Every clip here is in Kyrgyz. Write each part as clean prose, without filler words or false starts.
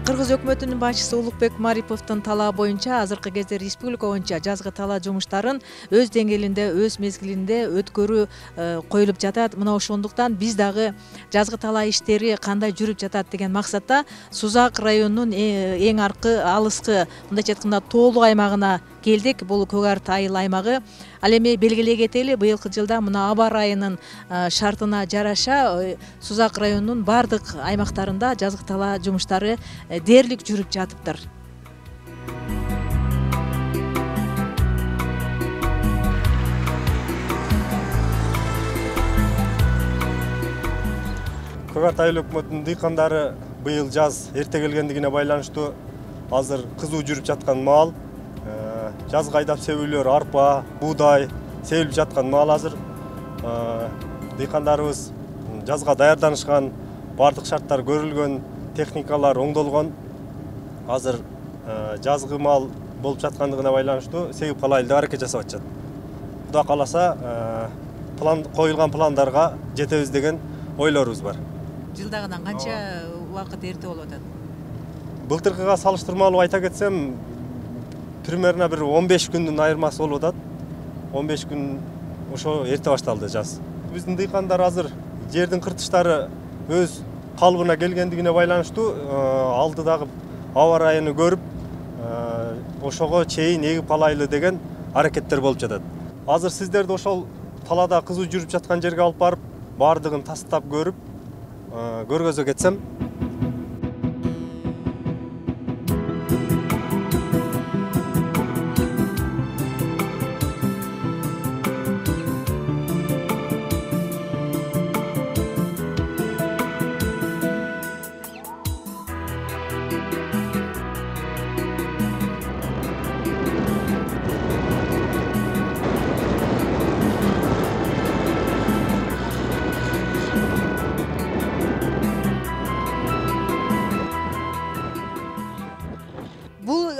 Кыргыз өкмөтүнүн башчысы Улукбек Мариповдун талабы боюнча азыркы кезде республика боюнча жазгы талаа жумуштарын өз деңгээлинде, өз мезгилинде өткөрүү коюлуп жатат. Мына ошондуктан биз дагы жазгы талаа иштери кандай жүрүп жатат деген максатта Сузак районунун эң аркы алыскы, мындайча айтканда тоолуу аймагына келдик. Бул Көк Арты айыл аймагы. Ал эми белгилей кетели, быйылкы жылда мына аба ырайынын шартына жараша Сузак районунун бардык аймактарында жазгы талаа жумуштары дээрлик жүрүп жатыптыр. Көк Арты айыл өкмөтүнүн дыйкандары быйыл жаз эрте келгендигине байланыштуу азыр кызуу жүрүп жаткан маал. Жазгы айдап себүүлөр арпа, буудай себилип жаткан маал азыр. Дыйкандарыбыз жазга даярданышкан, бардык шарттар көрүлгөн, техникалар оңдолгон. Азыр жазгы маал болуп жаткандыгына байланыштуу сегип калайлы деп аракет жасап атышат. Кудай кааласа, коюлган пландарга жетебиз деген ойлорубуз бар. Жылдагыдан канча убакыт эрте болуп атат? Былтыркыга салыштырмалуу айта кетсем, примерно бир 15 күндүн айырмасы болуп атат. 15 күн ошо эрте башталды жаз. Биздин дыйкандар азыр жердин кыртыштары өз калыбына келгендигине байланыштуу алдыдагы аба ырайыны көрүп, ошого чейин эгип калайлы деген аракеттер болуп жатат. Азыр сиздерди ошол талаада кызуу жүрүп жаткан жерге алып барып, бардыгын тастап көрүп, көргөзө кетсем.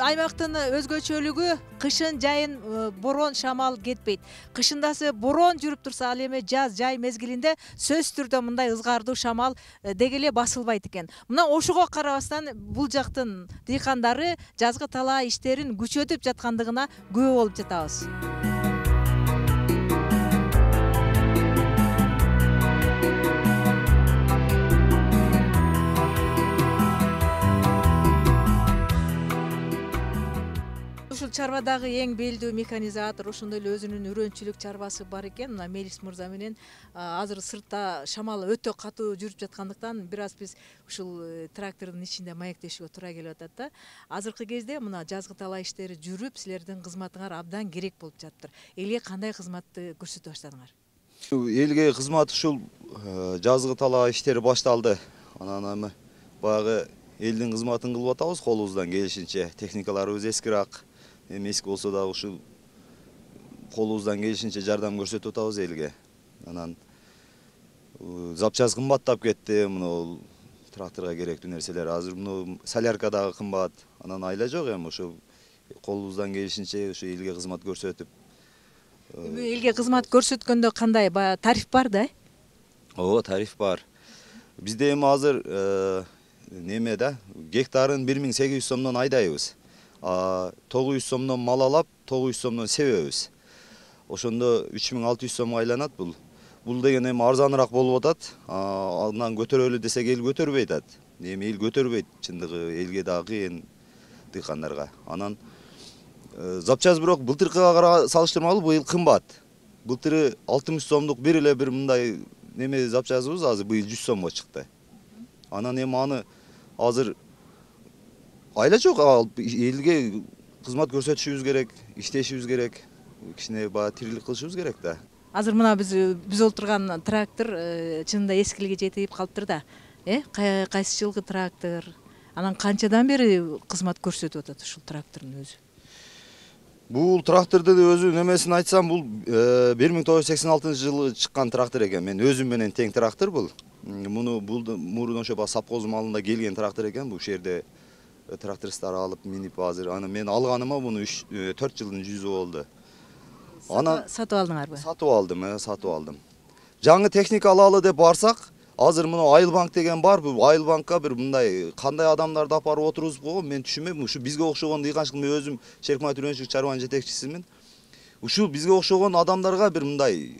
Аймактын өзгөчөлүгү кышын жайын борон шамал кетпейт. Кышындасы борон жүрүп турса, ал эми жаз жай мезгилинде сөзсүз түрдө мындай ызгардуу шамал деги эле басылбайт экен. Мына ошого карабастан бул жактын дыйкандары жазгы талаа иштерин күчөтүп жаткандыгына күбө болуп жатабыз. Ушул чарбадагы эң белдүү механизатор, ошондой эле өзүнүн үрөнчүлүк чарбасы бар экен. Мына Мелис мырза менен азыр сыртта шамал өтө катуу жүрүп жаткандыктан бир аз биз ушул трактордун ичинде маектешүүгө туура келип атат да. Азыркы кезде мына жазгы талаа иштери жүрүп, силердин кызматыңар абдан керек болуп жатыптыр. Элге кандай кызматты көрсөтө баштадыңар? Элге кызмат ушул жазгы талаа иштери башталды. Анан баягы элдин кызматын кылып атабыз колубуздан келишинче. Техникаларыбыз эскирак. Эски болсо да ушул колубуздан келишинче жардам көрсөтүп атабыз элге. Анан запчасть кымбаттап кетти, мына тракторго керектүү нерселер. Азыр мына солярка дагы кымбат. Анан айла жок эми ошо колубуздан келишинче ошо элге кызмат көрсөтүп. Элге кызмат көрсөткөндө кандай тариф бар да? Ооба, тариф бар. Бизде эми азыр неме да, гектарын 1800 сомдон айдайбыз. 900 сомдон мал алап, 900 сомдон себебиз. Ошондо 3600 сомго айланат бул. Бул деген эми арзаныраак болуп атат. Андан көтөрөлү десек эл көтөрбөй атат. Эми эл көтөрбөйт, чындыгы элге дагы кыйын дыйкандарга. Анан запчасть бирок былтыркыга салыштырмалуу быйыл кымбат. Былтыры 60 сомдук бир эле бир мындай неме запчастыбыз азыр быйыл 100 сомго чыкты. Анан эми аны азыр айла жок, элге кызмат көрсөтүшүбүз керек, иштешибиз керек, кичине баягы тирилик кылышыбыз керек да. Азыр мына биз олтурган трактор чынында эскилиге жетип калыптыр да. Кайсы жылкы трактор? Анан канчадан бери кызмат көрсөтүп атат ушул трактордун өзү? Бул трактордун өзү немесин айтсам, бул 1986 жылы чыккан трактор экен. Мен өзүм менен тең трактор бул. Мурун ошо совхоз малында келген трактор экен. Бул жерде трактористтер алып минип азыр. Аны мен алганыма буну 4 жылдын жүзү болду. Сатып алдыңарбы? Сатып алдым. Жаңы техника алалы деп барсак, Азыр мына Айылбанк деген бар. Бул Айылбанкка бир мындай кандай адамдарды апарып отурузуп койгон мен түшүнбөйм. Ушу бизге окшогон дыйканчылык, мен өзүм Шеркмай Түрөнчүк чарбанын жетекчисимин. Ушул бизге окшогон адамдарга бир мындай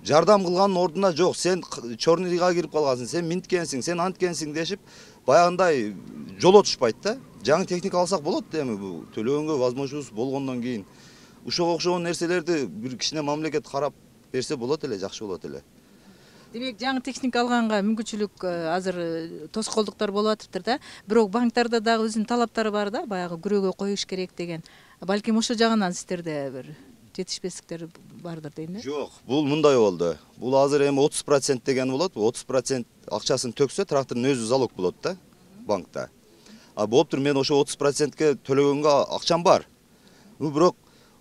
жардам кылганын ордуна жок. Сен чорныйга кирип калгансың, сен минткенсиң, сен анткенсиң дешип, баягындай жол отушпайт да. Жаңы техника алсак болот эми, бул төлөгөнгө возможностубуз болгондон кийин. Ушуга окшогон нерселерди бир кичине мамлекет карап берсе болот эле, жакшы болот эле. Демек жаңы техника алганга мүмкүнчүлүк азыр тоскоолдуктар болуп атыптыр да. Бирок банктарда дагы өзүнүн талаптары бар да, баягы күрөөгө коюш керек деген. Балким ошол жагынан сиздерде бир жетишпестиктер бардыр дейм да. Жок, бул мындай болду. Бул азыр эми 30% деген болот. 30% акчасын төксө трактордун өзү залог болот да банкта. А болуптур, мен ошо 30%ке төлөгөнгө акчам бар. Бирок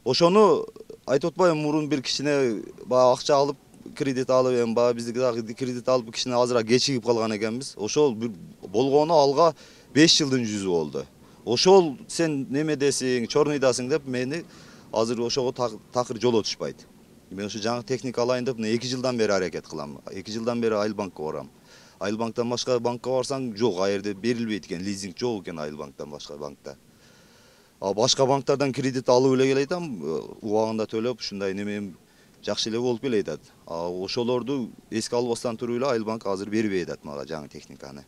ошону айтып атпайбы, мурун бир кичине баягы акча алып, кредит алып, эми баягы биздики дагы кредит алып кичине азыраак кечигип калган экенбиз. Ошол бир болгону алга 5 жылдын жүзү болду. Ошол сен неме десиң, чорныйдасың деп мени азыр ошого такыр жол отушпайт. Мен ошо жаңы техника алайын деп 2 жылдан бери аракет кылам. 2 жылдан бери Айылбанкка барам. Айылбанктан башка банкка барсаң жок, а жерде берилбейт экен, лизинг жок экен Айылбанктан башка банкта. А башка банктардан кредит алып эле келатам, убагында төлөп, ушундай немем жакшы эле болуп келатат. А ошолорду эске албастан туруп эле Айылбанк азыр бербей атат мага жаңы техниканы.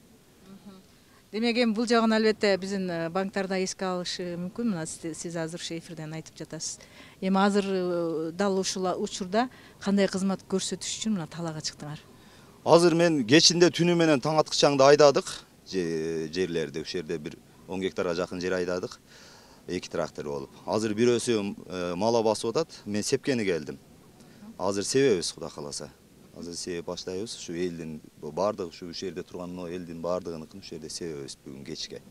Демек эми бул жагын албетте биздин банктарда эске алышы мүмкүн. Мына сиз азыр ушу эфирден айтып жатасыз. Эми азыр дал ушул учурда кандай кызмат көрсөтүш үчүн мына талаага чыктыңар? Азыр мен кечинде түнү менен таң аткычаңды айдадык, жерлерди, ушул жерде бир 10 гектарга жакын жер айдадык. 2 трактор болуп. Азыр бирөөсү мала басып атат, мен сепкени келдим. Азыр себебиз, Кудай кааласа. Азыр себеп баштайбыз. Ушу элдин бардыгы, ушул жерде турган элдин бардыгыныкын ушул жерде себебиз бүгүн кечке.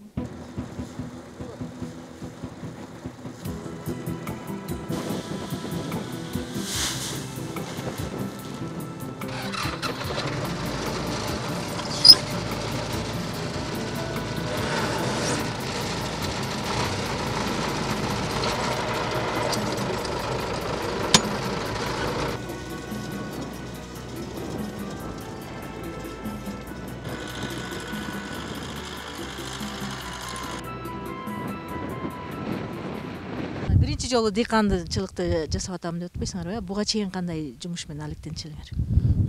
Биринчи жолу дыйканчылыкты жасап атам деп атпайсыңарбы? Буга чейин кандай жумуш менен алектенчилиңер?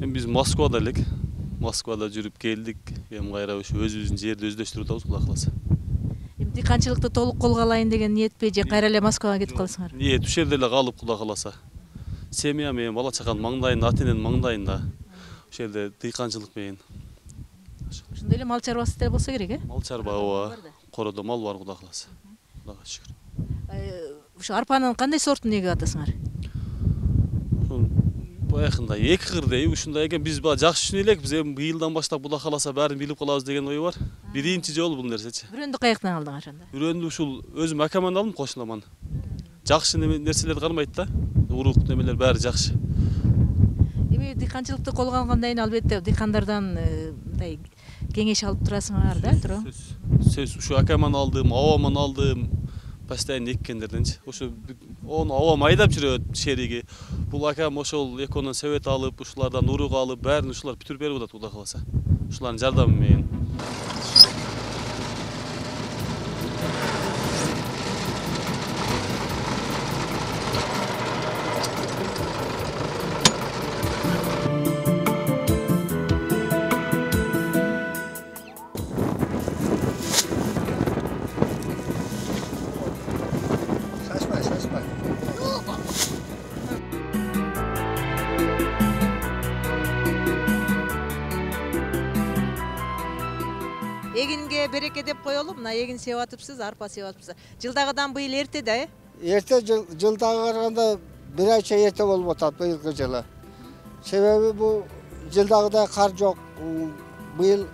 Эми биз Москвада элек. Москвада жүрүп келдик. Эми кайра ушу өзүбүздүн жерди өздөштүрүп атабыз, Кудай кааласа. Эми дыйканчылыкты толук колго алайын деген ниетпи же кайра эле Москвага кетип каласыңар? Ниет ушул жерде эле калып, Кудай кааласа. Семья менен, бала чаканын маңдайында, ата эненин маңдайында. Ушул жерде дыйканчылык менен. Ошондой эле мал чарбасы да болсо керек, Мал чарба, ооба. Кородо мал бар, Кудай кааласа. Кудайга шүгүр. Ушу арпанын кандай сортун эгип атасыңар? Баягындай 2 кырдей ушундай экен. Биз баа жакшы түшүнө элек. Биз эми быйылдан баштап Кудай кааласа баарын билип калабыз деген ой бар. Биринчи жолу бул нерсечи. Бүрөндү каяктан алдыңар ошондо? Бүрөндү ушул өзүм акаман алдым, кошунаман. Жакшы нерселерди кармайт да. Урук немелер баары жакшы. Эми дыйканчылыкты колго алгандан кийин албетте дыйкандардан мындай кеңеш алып турасыңар да, туура? Сөз ушу акаман алдым, абаман алдым. Постоянно эккендерденчи. Ошо ону абам айдап жүрөт шериги. Бул акам ошол экөөнөн совет алып, ушулардан урук алып, баарын ушулар бүтүрүп берип атат, Кудай кааласа. Ушулардын жардамы менен. Эгинге береке деп коелу. Мына эгин сеп атыпсыз, арпа сеп атыпсыз. Жылдагыдан быйыл эрте да, Эрте жылдагыга караганда бир айча эрте болуп атат быйылкы жылы. Себеби бул жылдагыдай кар жок. Быйыл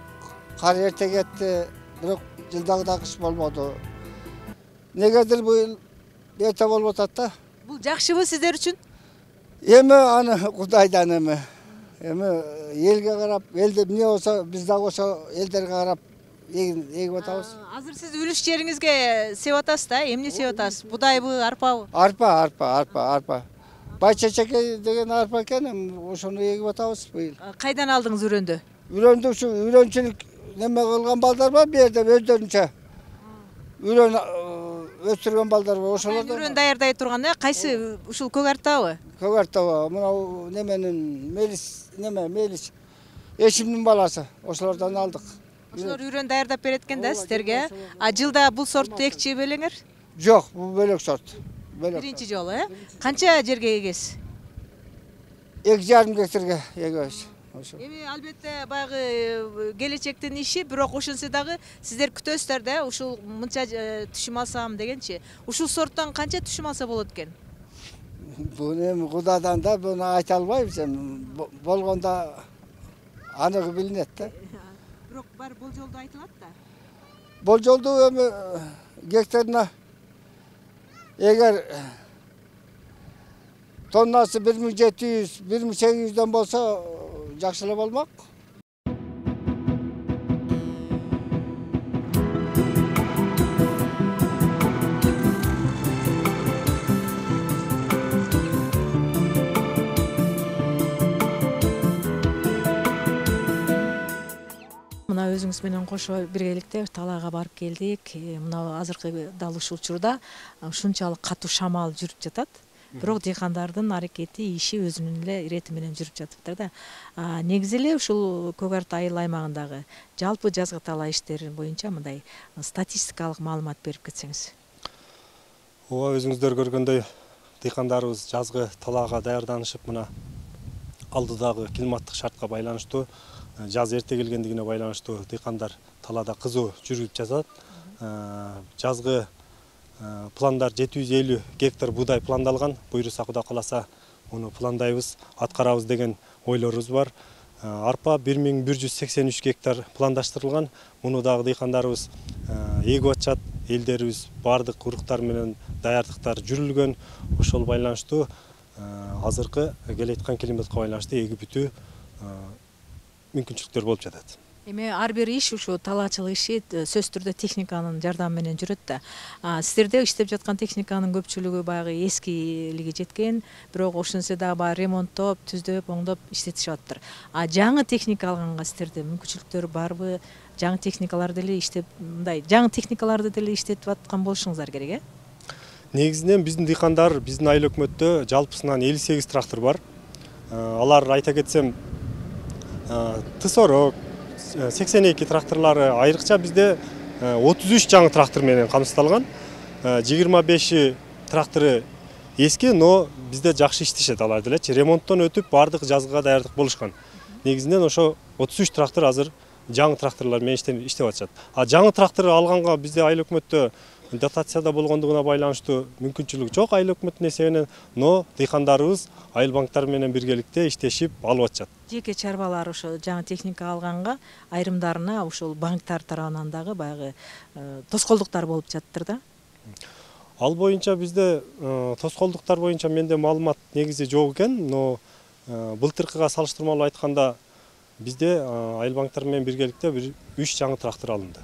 кар эрте кетти, бирок жылдагыдай кыш болбоду. Негедир быйыл эрте болуп атат да. Бул жакшыбы сиздер үчүн? Эми аны Кудайдан эми. Эми элге карап, элде эмне болсо биз дагы ошо элдерге карап эгип атабыз. Азыр сиз үлүш жериңизге сеп атасыз да, эмне сеп атасыз? Будайбы, арпабы? Арпа. Бай чечеке деген арпа экен, ошону эгип атабыз быйыл. Кайдан алдыңыз үрөндү? Үйрөндүк ушу үйрөнчүлүк неме кылган балдар бар, бу жерде өздөрүнчө. Үйрөн өстүргөн балдар бар, ошолордон. Үйрөн даярдай турган, кайсы ушул көк артабы? Көк артаба, мынау неменин мелис эшимдин баласы, ошолордон алдык. Ошолор үйрөн даярдап берет экен да сиздерге. А жылда бул сортту экчи белеңер? Жок, бул бөлөк сорт. Биринчи жолу, Канча жерге эгесиз? 2,5 гектарга эгебиз. Эми албетте баягы келечектин иши, бирок ошентсе дагы сиздер күтөсүздөр да, ушул мынча түшүм алсам дегенчи. Ушул сорттон канча түшүм алса болот экен? Буну эми Кудадан да буну айта албайбыз эми. Болгондо аныгы билинет да. Бирок бар болжолдо айтылат да. Болжолду эми гектарына эгер тоннасы 1700, 1800дөн болсо жакшы эле болмок. Мына өзүңүз менен кошо биргеликте талаага барып келдик. Мына азыркы дал ушул учурда ушунчалык катуу шамал жүрүп жатат. Бирок дыйкандардын аракети, иши өзүнүн эле ирети менен жүрүп жатыптыр да. Негизи эле ушул Көк Арты айыл аймагындагы жалпы жазгы талаа иштери боюнча мындай статистикалык маалымат берип кетсеңиз. Ооба, өзүңүздөр көргөндөй дыйкандарыбыз жазгы талаага даярданышып, мына алдыдагы климаттык шартка байланыштуу, жаз эрте келгендигине байланыштуу дыйкандар талаада кызуу жүрүп жатат. Жазгы пландар 750 гектар будай пландалган. Буйруса Куда кааласа муну пландайбыз, аткарабыз деген ойлорубуз бар. Арпа 1183 гектар пландаштырылган. Муну дагы дыйкандарыбыз эгип атышат. Элдерибиз бардык уруктар менен даярдыктар жүрүлгөн. Ошол байланыштуу азыркы келеаткан климатка байланыштуу эгип бүтүү мүмкүнчүлүктөр болуп жатат. Эми ар бир иш ушу талаачылык иши сөзсүз түрдө техниканын жардамы менен жүрөт да. Сиздерде иштеп жаткан техниканын көпчүлүгү баягы эскилиги жеткен, бирок ошентсе дагы баягы ремонттоп, түздөп, оңдоп иштетишип атыптыр. Жаңы техника алганга сиздерде мүмкүнчүлүктөр барбы? Жаңы техникаларды деле иштеп, мындай жаңы техникаларды деле иштетип аткан болушуңуздар керек, Негизинен биздин дыйкандар, биздин айыл өкмөттө жалпысынан 58 трактор бар. Алар айта кетсем Тысорок 82 тракторлары, айрыкча бизде 33 жаңы трактор менен камсыздалган. 25 тракторы эски, но бизде жакшы иштешет алар делечи. Ремонттон өтүп, бардык жазгыга даярдык болушкан. Негизинен ошо 33 трактор азыр жаңы тракторлор менен иштеп атышат. Жаңы трактор алганга бизде айыл өкмөттө дотацияда болгондугуна байланыштуу мүмкүнчүлүк жок айыл өкмөттүн эсебинен, но дыйкандарыбыз айыл банктары менен биргеликте иштешип алып атышат. Жеке чарбалар ошо жаңы техника алганга айрымдарына ошол банктар тарабынан дагы баягы тоскоолдуктар болуп жатыптыр да. Ал боюнча бизде тоскоолдуктар боюнча менде маалымат негизи жок экен, но былтыркыга салыштырмалуу айтканда бизде айыл банктары менен биргеликте 3 жаңы трактор алынды.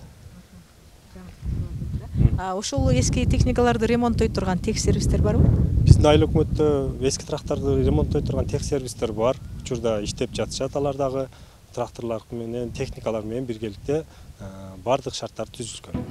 Ошол эски техникаларды ремонттой турган тех сервистер барбы? Биздин айыл өкмөттө эски тракторду ремонттой турган тех сервистер бар. Учурда иштеп жатышат, алар дагы тракторлор менен, техникалар менен биргеликте бардык шарттар түзүлгөн.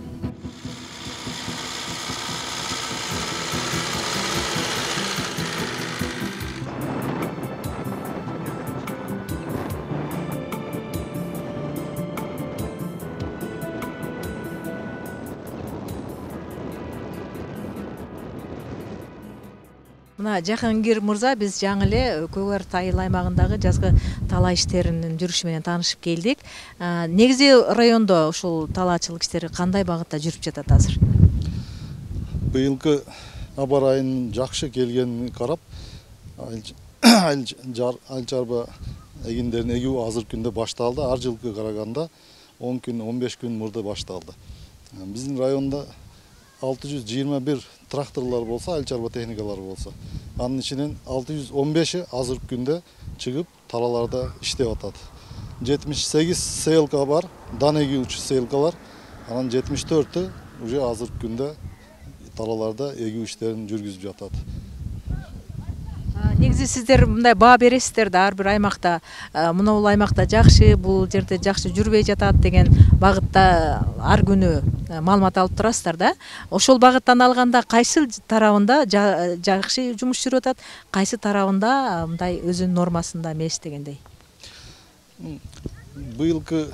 Мына Жакангир мырза, биз жаңы эле Көк Арты айыл аймагындагы жазгы талаа иштеринин жүрүшү менен таанышып келдик. Негизи райондо ушул талаачылык иштери кандай багытта жүрүп жатат азыр? Быйылкы аба ырайынын жакшы келгенин карап, айыл чарба эгиндерин эгүү азыркы күндө башталды. Ар жылкы караганда 10 күн, 15 күн мурда башталды. Биздин районда 621 тракторлар болса, айыл чарба техникалары болса, анын ичинен 615-и азыркы күндө чыгып талааларда иштеп атат. 78 селка бар, дан эгүүчү селкалар, анан 74-ü уже азыркы күндө талааларда эгүү иштерин жүргүзүп жатат. Негизи сиздер мындай баа бересиздер да, ар бир аймакта мына бул аймакта жакшы, бул жерде жакшы жүрбөй жатат деген багытта ар күнү маалымат алып турасыздар да. Ошол багыттан алганда кайсы тарабында жакшы жумуш жүрүп атат, кайсы тарабында мындай өзүнүн нормасында эмес дегендей. Быйылкы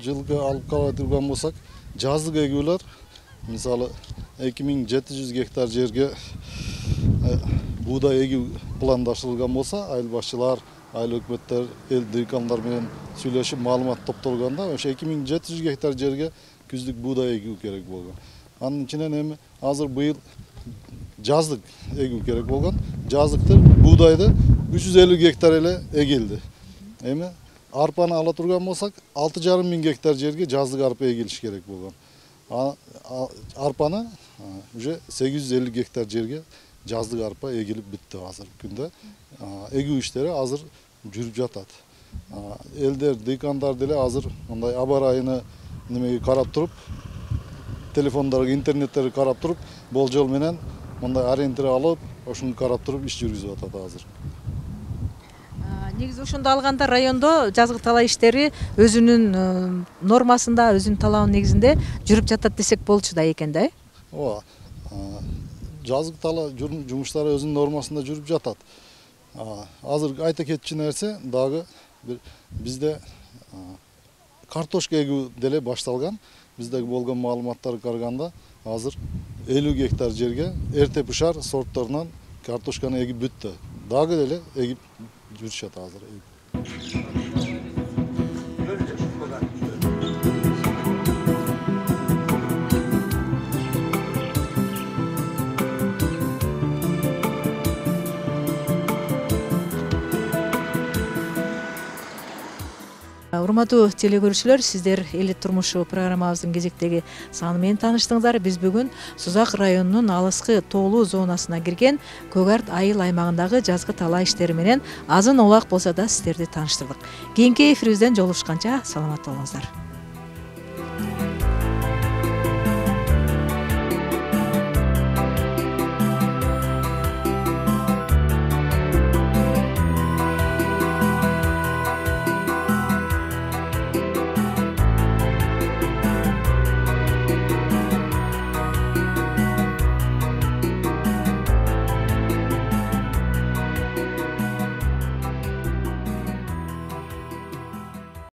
жылга алып карай турган болсак, жаздык эгүүлөр мисалы 2700 гектар жерге буğday эгүү пландаштырылган болса, айыл башчылар, айыл өкмөттөр, эл дыйкандар менен сүйлөшүп маалымат топтолганда, ошо 2700 гектар жерге күздүк буğday эгүү керек болгон. Анын ичинен эми азыр быйыл жаздык эгүү керек болгон. Жаздыкты буğdayды 350 гектар эле эгилди. Эми арпаны ала турган болсак, 6500 гектар жерге жаздык арпа эгилиш керек болгон. Арпаны уже 850 гектар жерге жаздык арпа эгилип бүттү азыркы күндө. Эгүү иштери азыр жүрүп жатат. Элдер, дыйкандар деле азыр мындай аба ырайыны немеге карап туруп, телефондорго, интернеттерге карап туруп, болжол менен мындай ориентир алып, ошону карап туруп иш жүргүзүп атат азыр. Негизи ошондо алганда райондо жазгы талаа иштери өзүнүн нормасында, өзүнүн талабынын негизинде жүрүп жатат десек болчу да экен да. Ооба. Жазгы талаа жумуштары өзүнүн нормасында жүрүп жатат. Азыр айта кетчү нерсе дагы бизде картошка эгүү деле башталган. Биздеги болгон маалыматтарга караганда азыр 50 гектар жерге эрте пышар сортторунан картошканы эгип бүттү. Дагы деле эгип жүрүшөт азыр. Урматтуу телекөрүүчүлөр, сиздер эл турмушу программабыздын кезектеги саны менен тааныштыңыздар. Биз бүгүн Сузак районунун алыскы тоолуу зонасына кирген Көк Арт айыл аймагындагы жазгы талаа иштери менен азын улак болсо да сиздерди тааныштырдык. Кийинки эфирибизден жолугушканча саламатта болуңуздар.